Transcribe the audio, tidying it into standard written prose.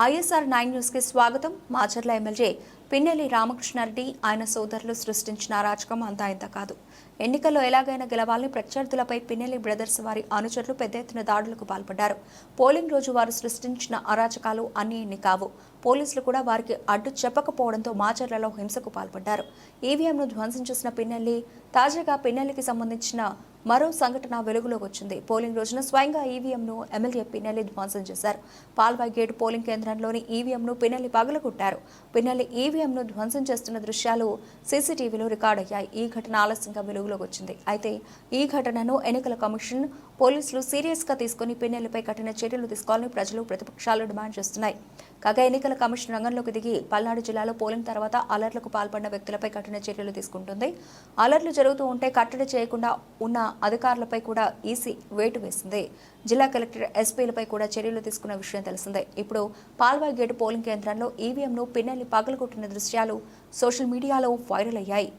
ISR 9 news కి స్వాగతం. Macherla MLA Pinnelli Ramakrishna Reddy ఆయన సోదరులు సృష్టించిన అరాచకం అంతా ఇంత కాదు. ఎన్నికల్లో ఎలాగైనా గెలవాలని ప్రత్యర్థులపై పిన్నెల్లి బ్రదర్స్ వారి అనుచరులు పెద్ద ఎత్తున దాడులకు పాల్పడ్డారు. పోలింగ్ రోజు వారు సృష్టించిన అరాచకాలు అన్ని ఇన్ని కావు. పోలీసులు కూడా వారికి అడ్డు చెప్పకపోవడంతో మాచర్లలో హింసకు పాల్పడ్డారు. ఈవీఎంను ధ్వంసం చేసిన పిన్నెల్లి తాజాగా పిన్నెల్లికి సంబంధించిన మరో సంఘటన వెలుగులోకి వచ్చింది. పోలింగ్ రోజున స్వయంగా ఈవీఎంను ఎమ్మెల్యే పిన్నెల్లి ధ్వంసం చేశారు. పాల్వాయి గేటు పోలింగ్ కేంద్రంలోని ఈవీఎంను పిన్నెల్లి పగలగొట్టారు. పిన్నెల్లి ఈవీఎంను ధ్వంసం చేస్తున్న దృశ్యాలు సీసీటీవీలో రికార్డయ్యాయి. ఈ ఘటన ఆలస్యంగా వెలుగులోకి వచ్చింది. అయితే ఈ ఘటనను ఎన్నికల కమిషన్, పోలీసులు సీరియస్ గా తీసుకుని పిన్నెల్లిపై కఠిన చర్యలు తీసుకోవాలని ప్రజలు, ప్రతిపక్షాలు డిమాండ్ చేస్తున్నాయి. కాగా ఎన్నికల కమిషన్ రంగంలోకి దిగి పల్నాడు జిల్లాలో పోలింగ్ తర్వాత అలర్లకు పాల్పడిన వ్యక్తులపై కఠిన చర్యలు తీసుకుంటుంది. అలర్లు జరుగుతూ ఉంటే కట్టడి చేయకుండా ఉన్న అధికారులపై కూడా ఈసీ వేటు వేసింది. జిల్లా కలెక్టర్, ఎస్పీలపై కూడా చర్యలు తీసుకున్న విషయం తెలిసిందే. ఇప్పుడు పాల్వాయి గేటు పోలింగ్ కేంద్రంలో ఈవీఎంను పిన్నెల్లి పగలగొట్టిన దృశ్యాలు సోషల్ మీడియాలో వైరల్ అయ్యాయి.